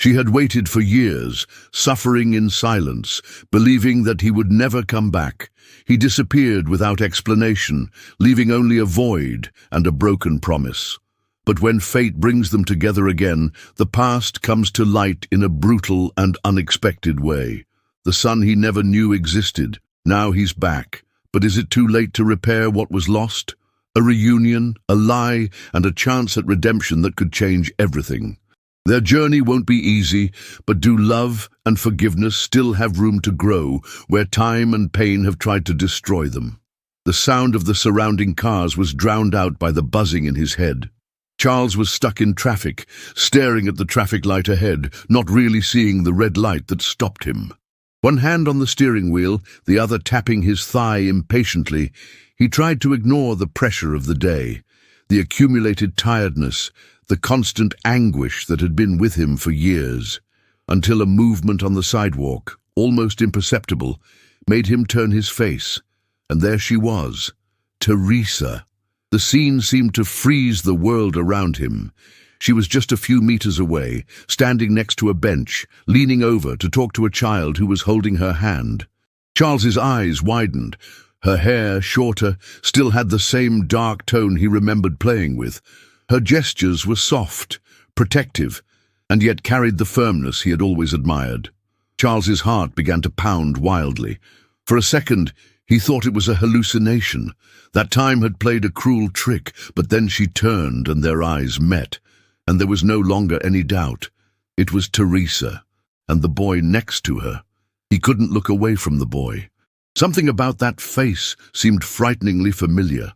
She had waited for years, suffering in silence, believing that he would never come back. He disappeared without explanation, leaving only a void and a broken promise. But when fate brings them together again, the past comes to light in a brutal and unexpected way. The son he never knew existed. Now he's back. But is it too late to repair what was lost? A reunion, a lie, and a chance at redemption that could change everything. Their journey won't be easy, but do love and forgiveness still have room to grow where time and pain have tried to destroy them? The sound of the surrounding cars was drowned out by the buzzing in his head. Charles was stuck in traffic, staring at the traffic light ahead, not really seeing the red light that stopped him. One hand on the steering wheel, the other tapping his thigh impatiently, he tried to ignore the pressure of the day, the accumulated tiredness, the constant anguish that had been with him for years, until a movement on the sidewalk, almost imperceptible, made him turn his face. And there she was, Teresa. The scene seemed to freeze the world around him. She was just a few meters away, standing next to a bench, leaning over to talk to a child who was holding her hand. Charles's eyes widened. Her hair, shorter, still had the same dark tone he remembered playing with. Her gestures were soft, protective, and yet carried the firmness he had always admired. Charles's heart began to pound wildly. For a second, he thought it was a hallucination. That time had played a cruel trick, but then she turned and their eyes met, and there was no longer any doubt. It was Teresa, and the boy next to her. He couldn't look away from the boy. Something about that face seemed frighteningly familiar.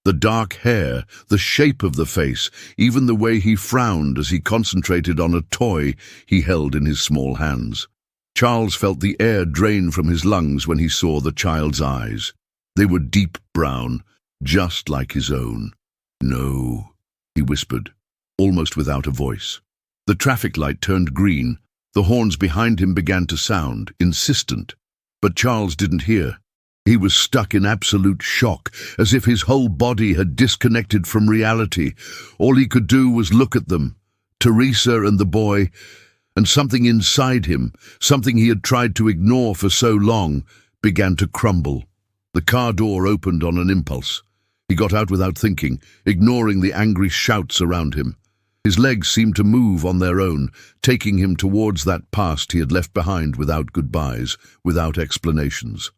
The dark hair, the shape of the face, even the way he frowned as he concentrated on a toy he held in his small hands. Charles felt the air drain from his lungs when he saw the child's eyes. They were deep brown, just like his own. "No," he whispered, almost without a voice. The traffic light turned green. The horns behind him began to sound, insistent. But Charles didn't hear. He was stuck in absolute shock, as if his whole body had disconnected from reality. All he could do was look at them, Teresa and the boy, and something inside him, something he had tried to ignore for so long, began to crumble. The car door opened on an impulse. He got out without thinking, ignoring the angry shouts around him. His legs seemed to move on their own, taking him towards that past he had left behind without goodbyes, without explanations.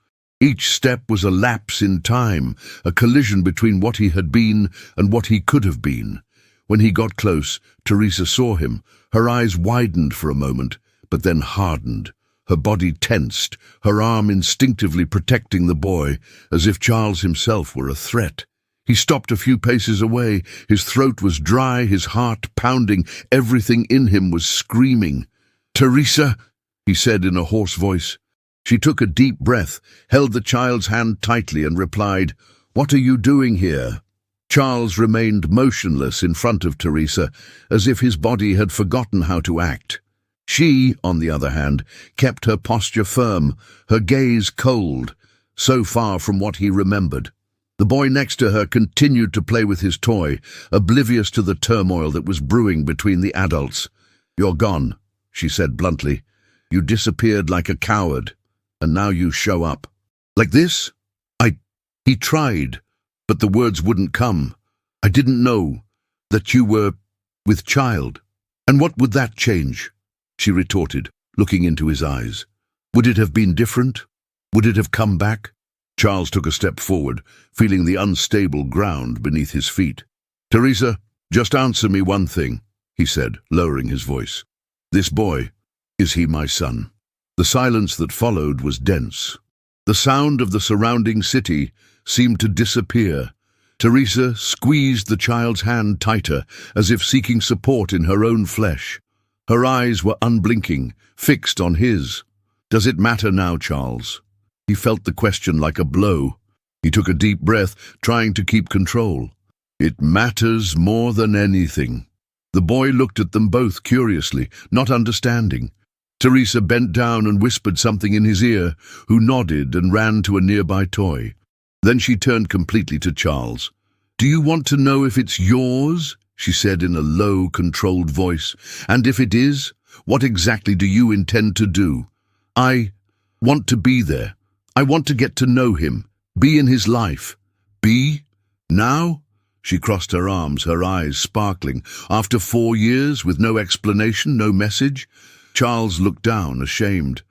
Each step was a lapse in time, a collision between what he had been and what he could have been. When he got close, Teresa saw him. Her eyes widened for a moment, but then hardened. Her body tensed, her arm instinctively protecting the boy, as if Charles himself were a threat. He stopped a few paces away. His throat was dry, his heart pounding, everything in him was screaming. "Teresa," he said in a hoarse voice. She took a deep breath, held the child's hand tightly and replied, "What are you doing here?" Charles remained motionless in front of Teresa, as if his body had forgotten how to act. She, on the other hand, kept her posture firm, her gaze cold, so far from what he remembered. The boy next to her continued to play with his toy, oblivious to the turmoil that was brewing between the adults. "You're gone," she said bluntly. "You disappeared like a coward, and now you show up. Like this? He tried, but the words wouldn't come. "I didn't know that you were with child." "And what would that change?" she retorted, looking into his eyes. "Would it have been different? Would it have come back?" Charles took a step forward, feeling the unstable ground beneath his feet. "Teresa, just answer me one thing," he said, lowering his voice. "This boy, is he my son?" The silence that followed was dense. The sound of the surrounding city seemed to disappear. Teresa squeezed the child's hand tighter, as if seeking support in her own flesh. Her eyes were unblinking, fixed on his. "Does it matter now, Charles?" He felt the question like a blow. He took a deep breath, trying to keep control. "It matters more than anything." The boy looked at them both curiously, not understanding. Teresa bent down and whispered something in his ear, who nodded and ran to a nearby toy. Then she turned completely to Charles. "Do you want to know if it's yours?" she said in a low, controlled voice. "And if it is, What exactly do you intend to do? I want to be there. I want to get to know him, be in his life. Be? Now? She crossed her arms, her eyes sparkling. After 4 years, with no explanation, no message? Charles looked down, ashamed.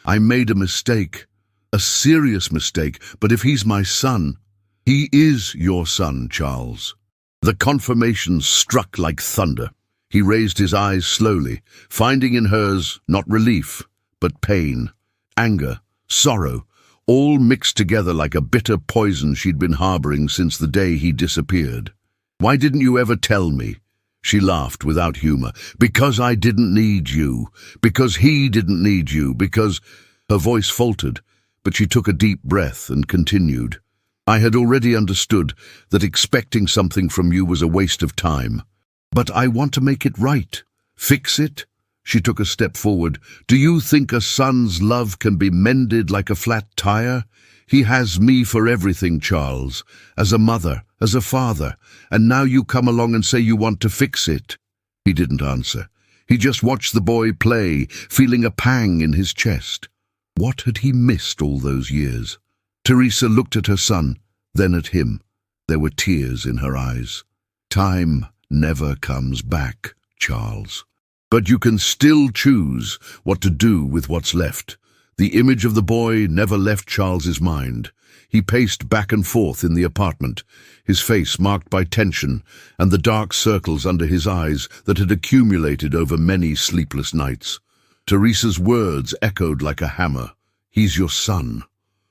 I made a mistake. A serious mistake, but if he's my son, he is your son, Charles. The confirmation struck like thunder. He raised his eyes slowly, finding in hers not relief, but pain, anger, sorrow, all mixed together like a bitter poison she'd been harboring since the day he disappeared. Why didn't you ever tell me? She laughed without humor. Because I didn't need you. Because he didn't need you. Because... Her voice faltered, but she took a deep breath and continued. I had already understood that expecting something from you was a waste of time. But I want to make it right. Fix it. She took a step forward. Do you think a son's love can be mended like a flat tire? He has me for everything, Charles. As a mother, as a father. And now you come along and say you want to fix it. He didn't answer. He just watched the boy play, feeling a pang in his chest. What had he missed all those years? Teresa looked at her son, then at him. There were tears in her eyes. Time never comes back, Charles. But you can still choose what to do with what's left. The image of the boy never left Charles's mind. He paced back and forth in the apartment, his face marked by tension and the dark circles under his eyes that had accumulated over many sleepless nights. Teresa's words echoed like a hammer. He's your son.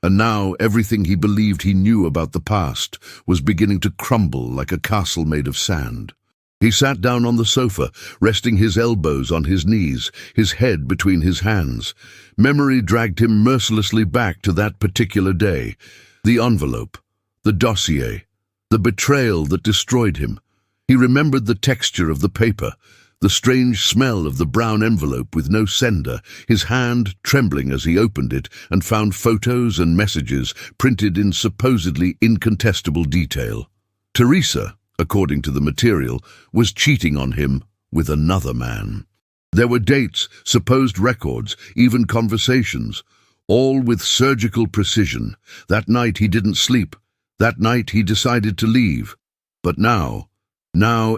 And now everything he believed he knew about the past was beginning to crumble like a castle made of sand. He sat down on the sofa, resting his elbows on his knees, his head between his hands. Memory dragged him mercilessly back to that particular day. The envelope, the dossier, the betrayal that destroyed him. He remembered the texture of the paper, the strange smell of the brown envelope with no sender, his hand trembling as he opened it and found photos and messages printed in supposedly incontestable detail. Teresa, according to the material, was cheating on him with another man. There were dates, supposed records, even conversations, all with surgical precision. That night he didn't sleep. That night he decided to leave. But now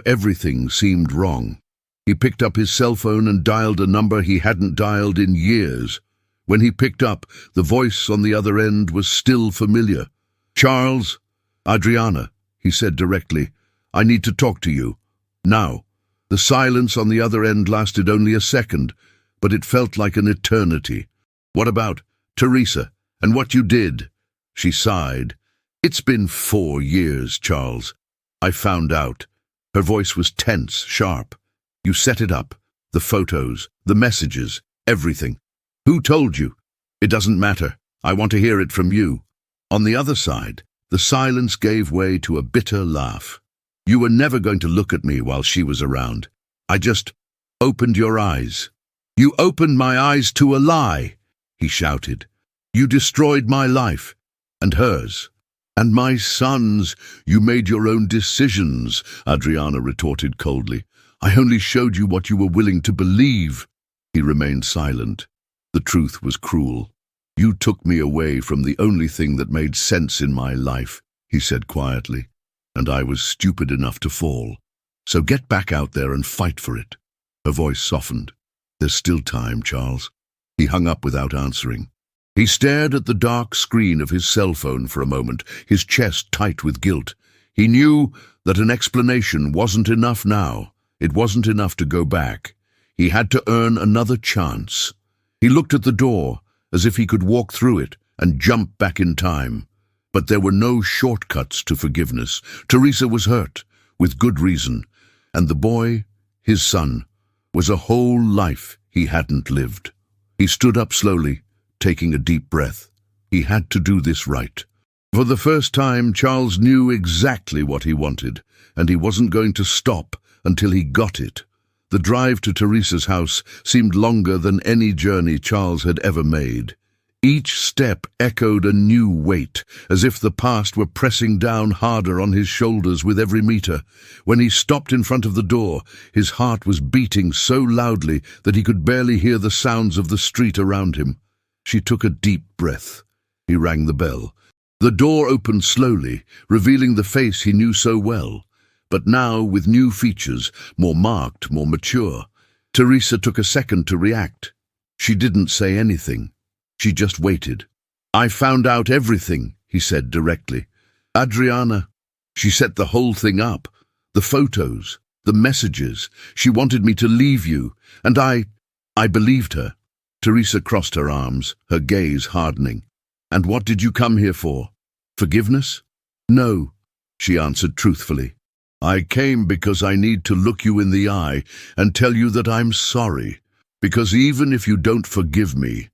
everything seemed wrong. He picked up his cell phone and dialed a number he hadn't dialed in years. When he picked up, the voice on the other end was still familiar. "Charles?" "Adriana," he said directly. "I need to talk to you. Now." The silence on the other end lasted only a second, but it felt like an eternity. "What about Teresa, and what you did?" She sighed. "It's been 4 years, Charles. I found out." Her voice was tense, sharp. "You set it up. The photos, the messages, everything. Who told you?" "It doesn't matter. I want to hear it from you." On the other side, the silence gave way to a bitter laugh. "You were never going to look at me while she was around. I just opened your eyes." "You opened my eyes to a lie," he shouted. "You destroyed my life, and hers. And my son's. You made your own decisions," Adriana retorted coldly. "I only showed you what you were willing to believe." He remained silent. The truth was cruel. "You took me away from the only thing that made sense in my life," he said quietly, "and I was stupid enough to fall. So get back out there and fight for it." Her voice softened. "There's still time, Charles." He hung up without answering. He stared at the dark screen of his cell phone for a moment, his chest tight with guilt. He knew that an explanation wasn't enough now. It wasn't enough to go back. He had to earn another chance. He looked at the door, as if he could walk through it and jump back in time. But there were no shortcuts to forgiveness. Teresa was hurt, with good reason, and the boy, his son, was a whole life he hadn't lived. He stood up slowly, taking a deep breath. He had to do this right. For the first time, Charles knew exactly what he wanted, and he wasn't going to stop until he got it. The drive to Teresa's house seemed longer than any journey Charles had ever made. Each step echoed a new weight, as if the past were pressing down harder on his shoulders with every meter. When he stopped in front of the door, his heart was beating so loudly that he could barely hear the sounds of the street around him. She took a deep breath. He rang the bell. The door opened slowly, revealing the face he knew so well, but now with new features, more marked, more mature. Teresa took a second to react. She didn't say anything. She just waited. "I found out everything," he said directly. "Adriana, she set the whole thing up. The photos, the messages. She wanted me to leave you, and I believed her." Teresa crossed her arms, her gaze hardening. "And what did you come here for? Forgiveness?" "No," she answered truthfully. "I came because I need to look you in the eye and tell you that I'm sorry. Because even if you don't forgive me,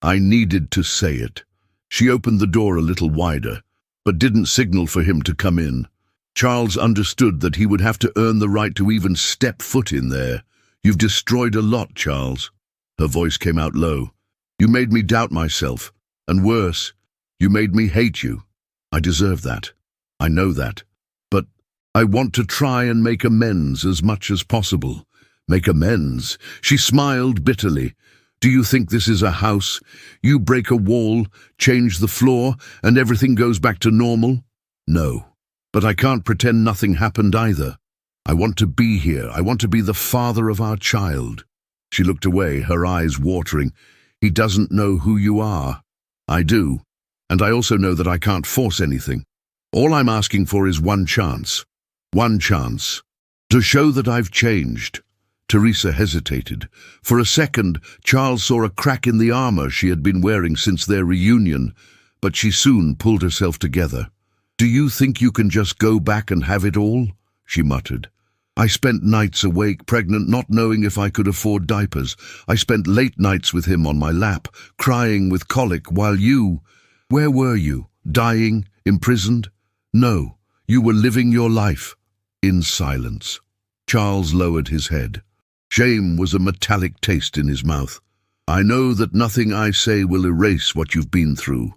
I needed to say it." She opened the door a little wider, but didn't signal for him to come in. Charles understood that he would have to earn the right to even step foot in there. "You've destroyed a lot, Charles." Her voice came out low. "You made me doubt myself, and worse, you made me hate you. I deserve that. I know that. But I want to try and make amends as much as possible." "Make amends?" She smiled bitterly. "Do you think this is a house? You break a wall, change the floor, and everything goes back to normal?" "No. But I can't pretend nothing happened either. I want to be here. I want to be the father of our child." She looked away, her eyes watering. "He doesn't know who you are. I do. And I also know that I can't force anything. All I'm asking for is one chance. One chance. To show that I've changed." Teresa hesitated. For a second, Charles saw a crack in the armor she had been wearing since their reunion, but she soon pulled herself together. "Do you think you can just go back and have it all?" she muttered. "I spent nights awake, pregnant, not knowing if I could afford diapers. I spent late nights with him on my lap, crying with colic, while you... Where were you? Dying? Imprisoned? No, you were living your life." In silence. Charles lowered his head. Shame was a metallic taste in his mouth. "I know that nothing I say will erase what you've been through.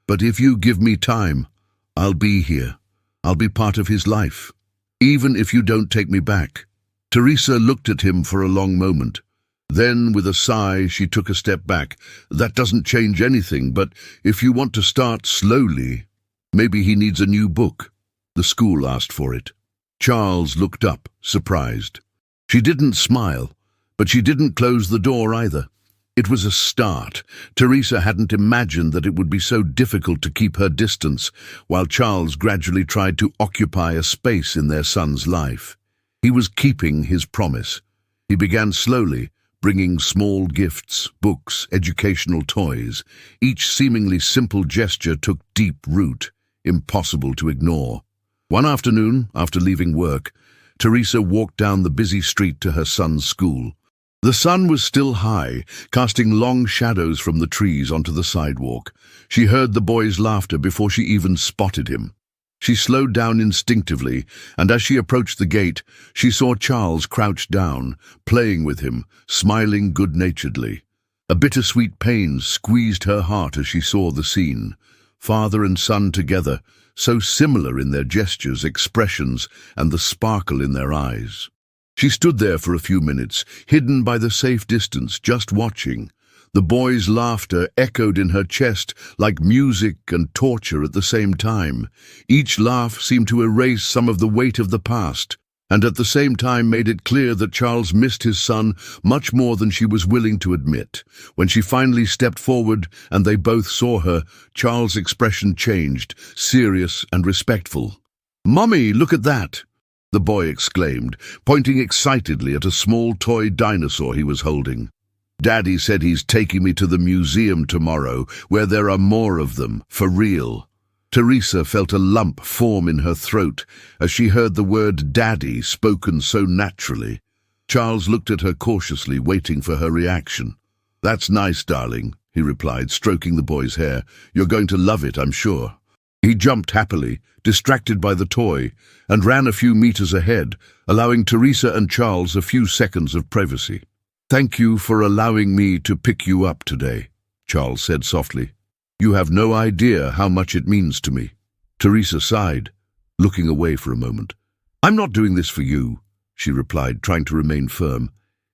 But if you give me time, I'll be here. I'll be part of his life. Even if you don't take me back." Teresa looked at him for a long moment. Then, with a sigh, she took a step back. "That doesn't change anything, but if you want to start slowly, maybe he needs a new book. The school asked for it." Charles looked up, surprised. She didn't smile, but she didn't close the door either. It was a start. Teresa hadn't imagined that it would be so difficult to keep her distance, while Charles gradually tried to occupy a space in their son's life. He was keeping his promise. He began slowly, bringing small gifts, books, educational toys. Each seemingly simple gesture took deep root, impossible to ignore. One afternoon, after leaving work, Teresa walked down the busy street to her son's school. The sun was still high, casting long shadows from the trees onto the sidewalk. She heard the boy's laughter before she even spotted him. She slowed down instinctively, and as she approached the gate, she saw Charles crouched down, playing with him, smiling good-naturedly. A bittersweet pain squeezed her heart as she saw the scene. Father and son together, so similar in their gestures, expressions, and the sparkle in their eyes. She stood there for a few minutes, hidden by the safe distance, just watching. The boy's laughter echoed in her chest like music and torture at the same time. Each laugh seemed to erase some of the weight of the past, and at the same time made it clear that Charles missed his son much more than she was willing to admit. When she finally stepped forward and they both saw her, Charles' expression changed, serious and respectful. "Mummy, look at that!" the boy exclaimed, pointing excitedly at a small toy dinosaur he was holding. "Daddy said he's taking me to the museum tomorrow, where there are more of them, for real." Teresa felt a lump form in her throat as she heard the word "daddy" spoken so naturally. Charles looked at her cautiously, waiting for her reaction. "That's nice, darling," he replied, stroking the boy's hair. "You're going to love it, I'm sure." He jumped happily, distracted by the toy, and ran a few meters ahead, allowing Teresa and Charles a few seconds of privacy. "Thank you for allowing me to pick you up today," Charles said softly. You have no idea how much it means to me." Teresa sighed, looking away for a moment. "I'm not doing this for you," she replied, trying to remain firm.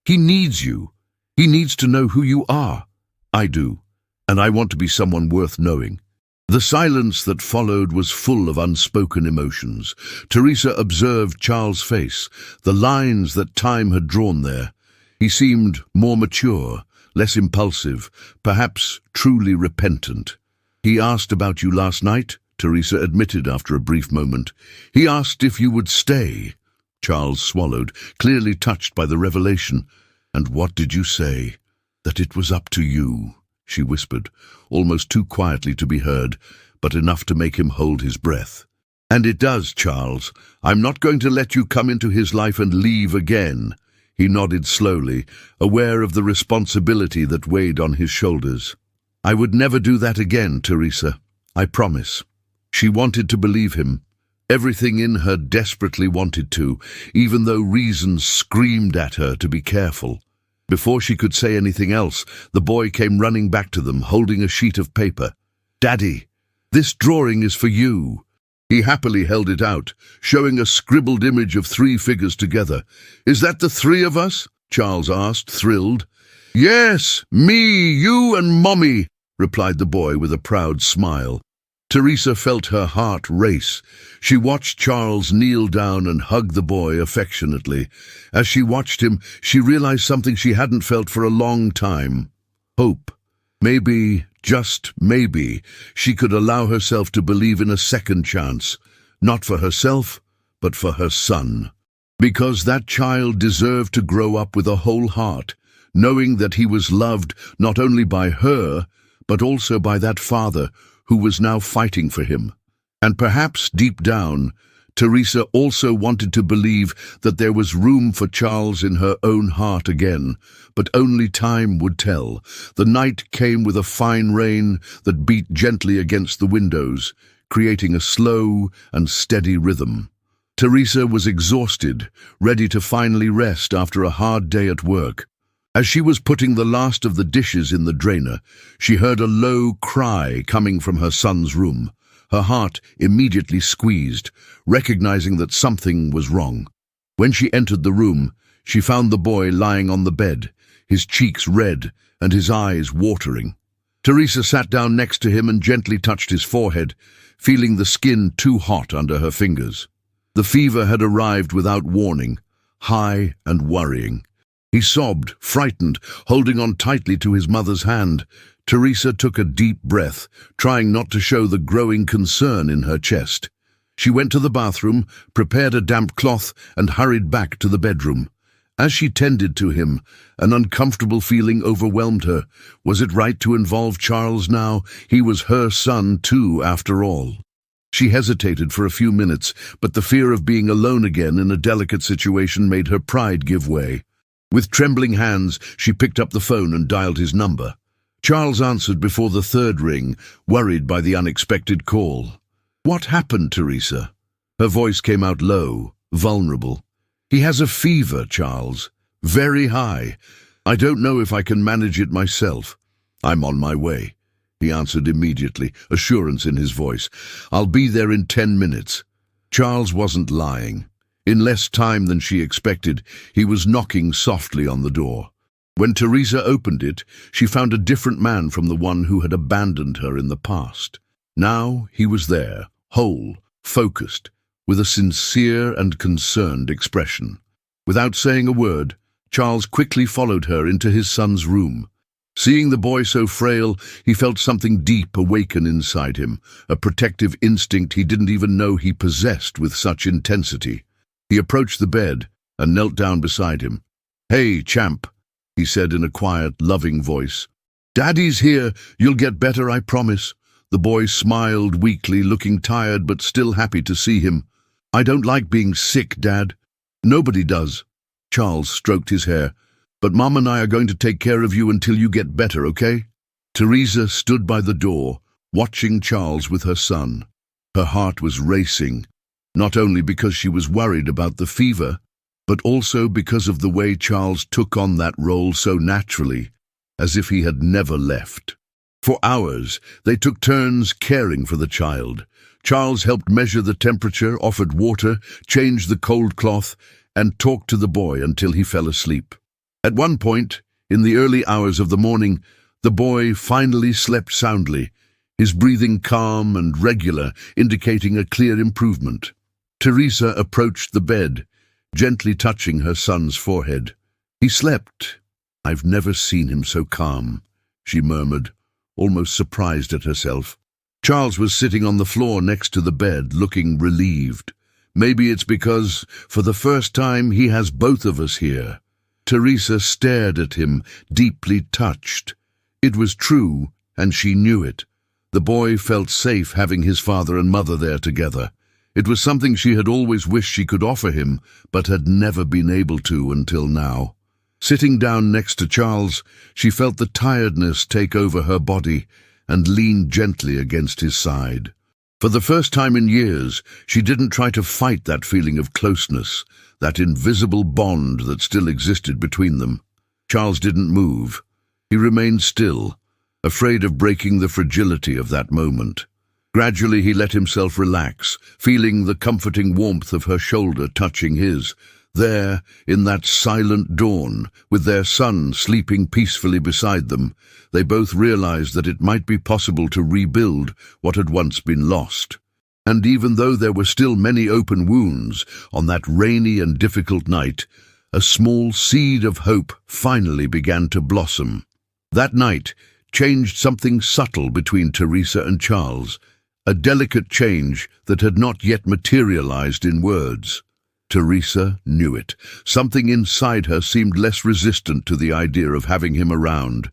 "He needs you. He needs to know who you are. I do, and I want to be someone worth knowing." The silence that followed was full of unspoken emotions. Teresa observed Charles' face, the lines that time had drawn there. He seemed more mature, less impulsive, perhaps truly repentant. "He asked about you last night," Teresa admitted after a brief moment. "He asked if you would stay." Charles swallowed, clearly touched by the revelation. "And what did you say?" "That it was up to you," she whispered, almost too quietly to be heard, but enough to make him hold his breath. "And it does, Charles. I'm not going to let you come into his life and leave again." He nodded slowly, aware of the responsibility that weighed on his shoulders. "I would never do that again, Teresa. I promise." She wanted to believe him. Everything in her desperately wanted to, even though reason screamed at her to be careful. Before she could say anything else, the boy came running back to them, holding a sheet of paper. "Daddy, this drawing is for you." He happily held it out, showing a scribbled image of 3 figures together. "Is that the 3 of us?" Charles asked, thrilled. "Yes, me, you and Mommy," replied the boy with a proud smile. Teresa felt her heart race. She watched Charles kneel down and hug the boy affectionately. As she watched him, she realized something she hadn't felt for a long time. Hope. Maybe, just maybe, she could allow herself to believe in a second chance. Not for herself, but for her son. Because that child deserved to grow up with a whole heart, knowing that he was loved not only by her, but also by that father who was now fighting for him. And perhaps deep down, Teresa also wanted to believe that there was room for Charles in her own heart again, but only time would tell. The night came with a fine rain that beat gently against the windows, creating a slow and steady rhythm. Teresa was exhausted, ready to finally rest after a hard day at work. As she was putting the last of the dishes in the drainer, she heard a low cry coming from her son's room. Her heart immediately squeezed, recognizing that something was wrong. When she entered the room, she found the boy lying on the bed, his cheeks red and his eyes watering. Teresa sat down next to him and gently touched his forehead, feeling the skin too hot under her fingers. The fever had arrived without warning, high and worrying. He sobbed, frightened, holding on tightly to his mother's hand. Teresa took a deep breath, trying not to show the growing concern in her chest. She went to the bathroom, prepared a damp cloth, and hurried back to the bedroom. As she tended to him, an uncomfortable feeling overwhelmed her. Was it right to involve Charles now? He was her son too, after all. She hesitated for a few minutes, but the fear of being alone again in a delicate situation made her pride give way. With trembling hands, she picked up the phone and dialed his number. Charles answered before the 3rd ring, worried by the unexpected call. "What happened, Teresa?" Her voice came out low, vulnerable. "He has a fever, Charles. Very high. I don't know if I can manage it myself." "I'm on my way," he answered immediately, assurance in his voice. "I'll be there in 10 minutes." Charles wasn't lying. In less time than she expected, he was knocking softly on the door. When Teresa opened it, she found a different man from the one who had abandoned her in the past. Now he was there, whole, focused, with a sincere and concerned expression. Without saying a word, Charles quickly followed her into his son's room. Seeing the boy so frail, he felt something deep awaken inside him, a protective instinct he didn't even know he possessed with such intensity. He approached the bed and knelt down beside him. "Hey, champ," he said in a quiet, loving voice. "Daddy's here. You'll get better, I promise." The boy smiled weakly, looking tired but still happy to see him. "I don't like being sick, Dad." "Nobody does." Charles stroked his hair. "But Mom and I are going to take care of you until you get better, okay?" Teresa stood by the door, watching Charles with her son. Her heart was racing, not only because she was worried about the fever, but also because of the way Charles took on that role so naturally, as if he had never left. For hours, they took turns caring for the child. Charles helped measure the temperature, offered water, changed the cold cloth, and talked to the boy until he fell asleep. At one point, in the early hours of the morning, the boy finally slept soundly, his breathing calm and regular, indicating a clear improvement. Teresa approached the bed, gently touching her son's forehead. He slept. "I've never seen him so calm," she murmured, almost surprised at herself. Charles was sitting on the floor next to the bed, looking relieved. "Maybe it's because, for the first time, he has both of us here." Teresa stared at him, deeply touched. It was true, and she knew it. The boy felt safe having his father and mother there together. It was something she had always wished she could offer him, but had never been able to until now. Sitting down next to Charles, she felt the tiredness take over her body and leaned gently against his side. For the first time in years, she didn't try to fight that feeling of closeness, that invisible bond that still existed between them. Charles didn't move. He remained still, afraid of breaking the fragility of that moment. Gradually he let himself relax, feeling the comforting warmth of her shoulder touching his. There, in that silent dawn, with their son sleeping peacefully beside them, they both realized that it might be possible to rebuild what had once been lost. And even though there were still many open wounds, on that rainy and difficult night, a small seed of hope finally began to blossom. That night changed something subtle between Teresa and Charles, a delicate change that had not yet materialized in words. Teresa knew it. Something inside her seemed less resistant to the idea of having him around,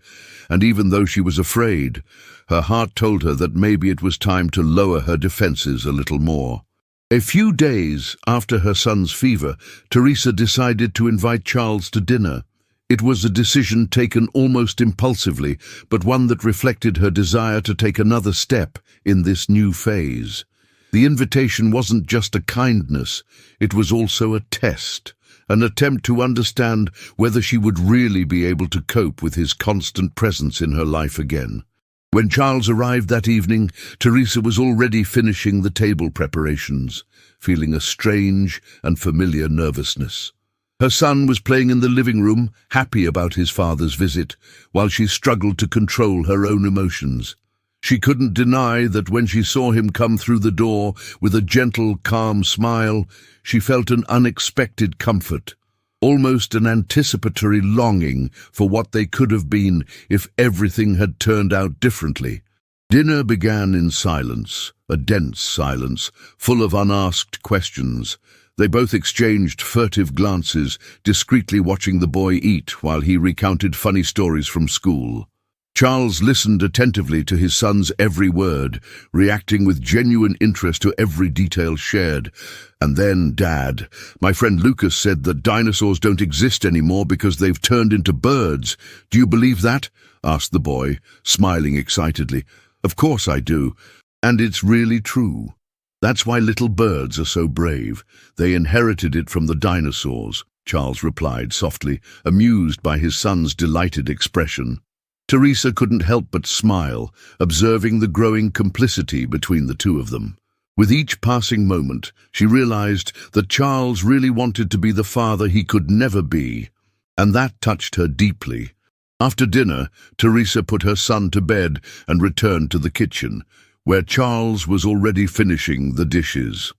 and even though she was afraid, her heart told her that maybe it was time to lower her defenses a little more. A few days after her son's fever, Teresa decided to invite Charles to dinner. It was a decision taken almost impulsively, but one that reflected her desire to take another step in this new phase. The invitation wasn't just a kindness, it was also a test, an attempt to understand whether she would really be able to cope with his constant presence in her life again. When Charles arrived that evening, Teresa was already finishing the table preparations, feeling a strange and familiar nervousness. Her son was playing in the living room, happy about his father's visit, while she struggled to control her own emotions. She couldn't deny that when she saw him come through the door with a gentle, calm smile, she felt an unexpected comfort, almost an anticipatory longing for what they could have been if everything had turned out differently. Dinner began in silence, a dense silence, full of unasked questions. They both exchanged furtive glances, discreetly watching the boy eat while he recounted funny stories from school. Charles listened attentively to his son's every word, reacting with genuine interest to every detail shared. "And then, Dad, my friend Lucas said that dinosaurs don't exist anymore because they've turned into birds. Do you believe that?" asked the boy, smiling excitedly. "Of course I do. And it's really true. That's why little birds are so brave. They inherited it from the dinosaurs," Charles replied softly, amused by his son's delighted expression. Teresa couldn't help but smile, observing the growing complicity between the two of them. With each passing moment, she realized that Charles really wanted to be the father he could never be, and that touched her deeply. After dinner, Teresa put her son to bed and returned to the kitchen, where Charles was already finishing the dishes.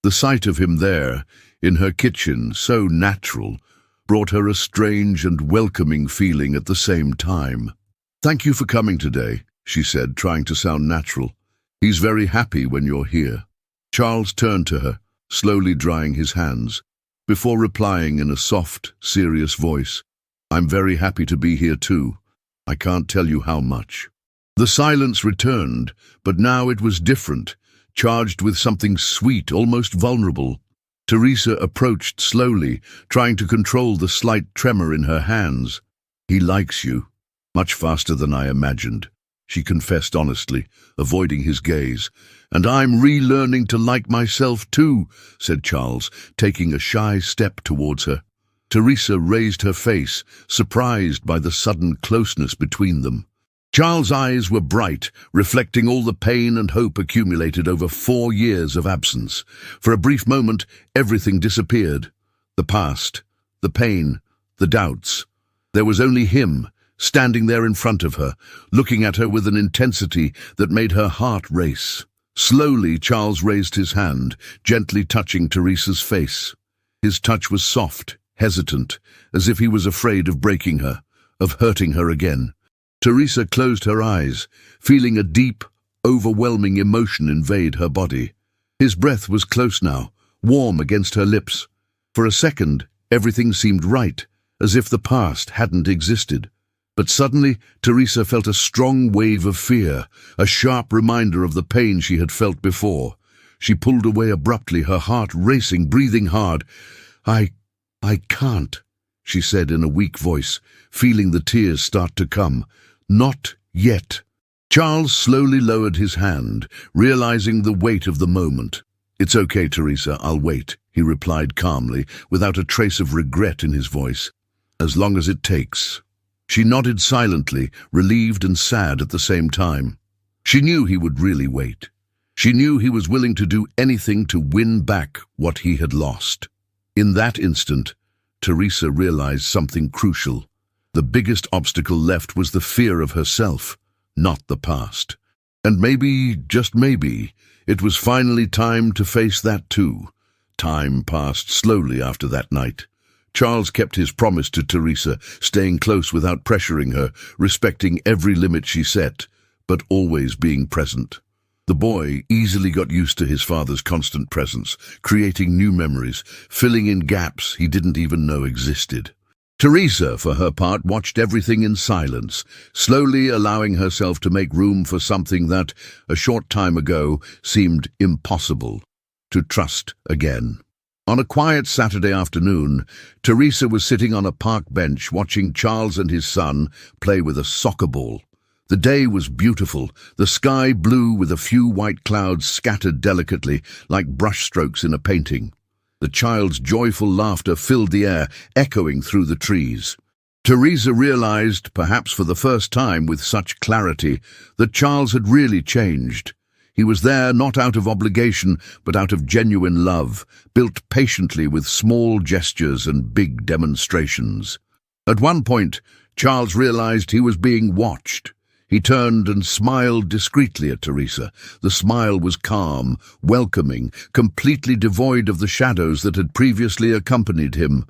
The sight of him there, in her kitchen, so natural, brought her a strange and welcoming feeling at the same time. "Thank you for coming today," she said, trying to sound natural. "He's very happy when you're here." Charles turned to her, slowly drying his hands, before replying in a soft, serious voice, "I'm very happy to be here too. I can't tell you how much." The silence returned, but now it was different, charged with something sweet, almost vulnerable. Teresa approached slowly, trying to control the slight tremor in her hands. "He likes you. Much faster than I imagined," she confessed honestly, avoiding his gaze. "And I'm relearning to like myself too," said Charles, taking a shy step towards her. Teresa raised her face, surprised by the sudden closeness between them. Charles' eyes were bright, reflecting all the pain and hope accumulated over 4 years of absence. For a brief moment, everything disappeared. The past, the pain, the doubts. There was only him, standing there in front of her, looking at her with an intensity that made her heart race. Slowly, Charles raised his hand, gently touching Teresa's face. His touch was soft, hesitant, as if he was afraid of breaking her, of hurting her again. Teresa closed her eyes, feeling a deep, overwhelming emotion invade her body. His breath was close now, warm against her lips. For a second, everything seemed right, as if the past hadn't existed. But suddenly, Teresa felt a strong wave of fear, a sharp reminder of the pain she had felt before. She pulled away abruptly, her heart racing, breathing hard. I can't," she said in a weak voice, feeling the tears start to come. "Not yet." Charles slowly lowered his hand, realizing the weight of the moment. "It's okay, Teresa, I'll wait," he replied calmly, without a trace of regret in his voice. "As long as it takes." She nodded silently, relieved and sad at the same time. She knew he would really wait. She knew he was willing to do anything to win back what he had lost. In that instant, Teresa realized something crucial. The biggest obstacle left was the fear of herself, not the past. And maybe, just maybe, it was finally time to face that too. Time passed slowly after that night. Charles kept his promise to Teresa, staying close without pressuring her, respecting every limit she set, but always being present. The boy easily got used to his father's constant presence, creating new memories, filling in gaps he didn't even know existed. Teresa, for her part, watched everything in silence, slowly allowing herself to make room for something that, a short time ago, seemed impossible: to trust again. On a quiet Saturday afternoon, Teresa was sitting on a park bench watching Charles and his son play with a soccer ball. The day was beautiful, the sky blue with a few white clouds scattered delicately like brushstrokes in a painting. The child's joyful laughter filled the air, echoing through the trees. Teresa realized, perhaps for the first time with such clarity, that Charles had really changed. He was there not out of obligation, but out of genuine love, built patiently with small gestures and big demonstrations. At one point, Charles realized he was being watched. He turned and smiled discreetly at Teresa. The smile was calm, welcoming, completely devoid of the shadows that had previously accompanied him.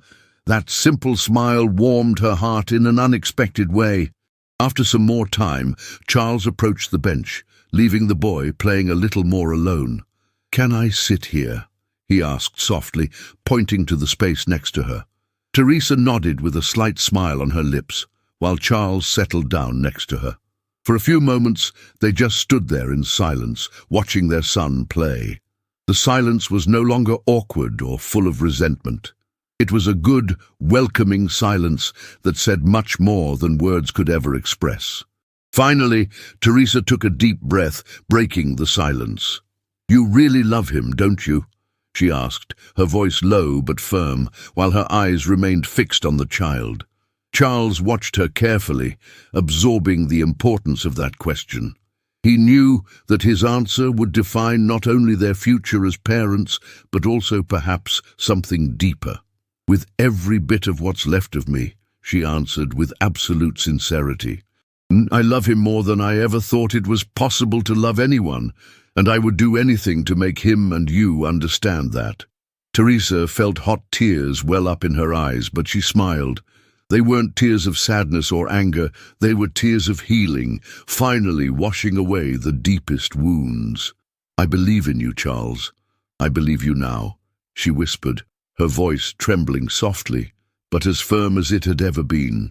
That simple smile warmed her heart in an unexpected way. After some more time, Charles approached the bench, leaving the boy playing a little more alone. "Can I sit here?" he asked softly, pointing to the space next to her. Teresa nodded with a slight smile on her lips, while Charles settled down next to her. For a few moments, they just stood there in silence, watching their son play. The silence was no longer awkward or full of resentment. It was a good, welcoming silence that said much more than words could ever express. Finally, Teresa took a deep breath, breaking the silence. "You really love him, don't you?" she asked, her voice low but firm, while her eyes remained fixed on the child. Charles watched her carefully, absorbing the importance of that question. He knew that his answer would define not only their future as parents, but also perhaps something deeper. "With every bit of what's left of me," she answered with absolute sincerity. "I love him more than I ever thought it was possible to love anyone, and I would do anything to make him and you understand that." Teresa felt hot tears well up in her eyes, but she smiled. They weren't tears of sadness or anger, they were tears of healing, finally washing away the deepest wounds. "I believe in you, Charles. I believe you now," she whispered, her voice trembling softly, but as firm as it had ever been.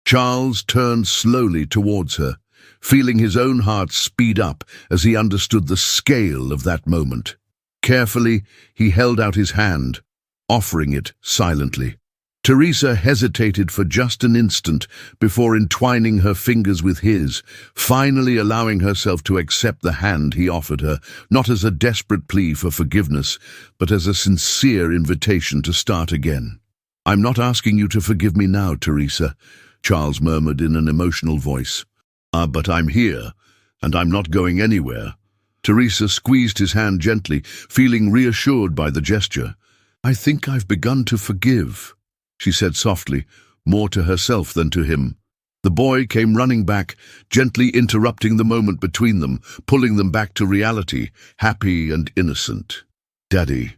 Charles turned slowly towards her, feeling his own heart speed up as he understood the scale of that moment. Carefully, he held out his hand, offering it silently. Teresa hesitated for just an instant before entwining her fingers with his, finally allowing herself to accept the hand he offered her, not as a desperate plea for forgiveness, but as a sincere invitation to start again. "I'm not asking you to forgive me now, Teresa," Charles murmured in an emotional voice. But I'm here, and I'm not going anywhere." Teresa squeezed his hand gently, feeling reassured by the gesture. "I think I've begun to forgive," she said softly, more to herself than to him. The boy came running back, gently interrupting the moment between them, pulling them back to reality, happy and innocent. "Daddy,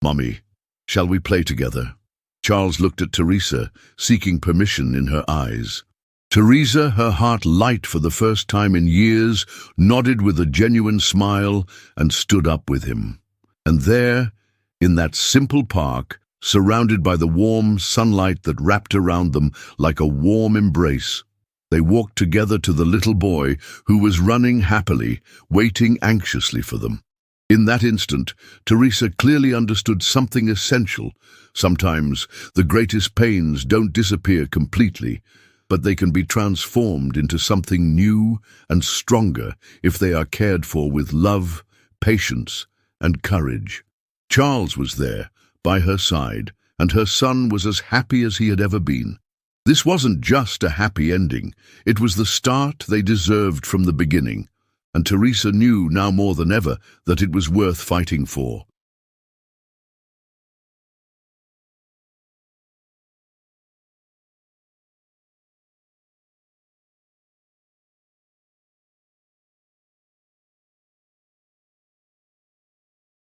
Mommy, shall we play together?" Charles looked at Teresa, seeking permission in her eyes. Teresa, her heart light for the first time in years, nodded with a genuine smile and stood up with him. And there, in that simple park, surrounded by the warm sunlight that wrapped around them like a warm embrace, they walked together to the little boy who was running happily, waiting anxiously for them. In that instant, Teresa clearly understood something essential. Sometimes the greatest pains don't disappear completely, but they can be transformed into something new and stronger if they are cared for with love, patience, and courage. Charles was there, by her side, and her son was as happy as he had ever been. This wasn't just a happy ending, it was the start they deserved from the beginning, and Teresa knew now more than ever that it was worth fighting for.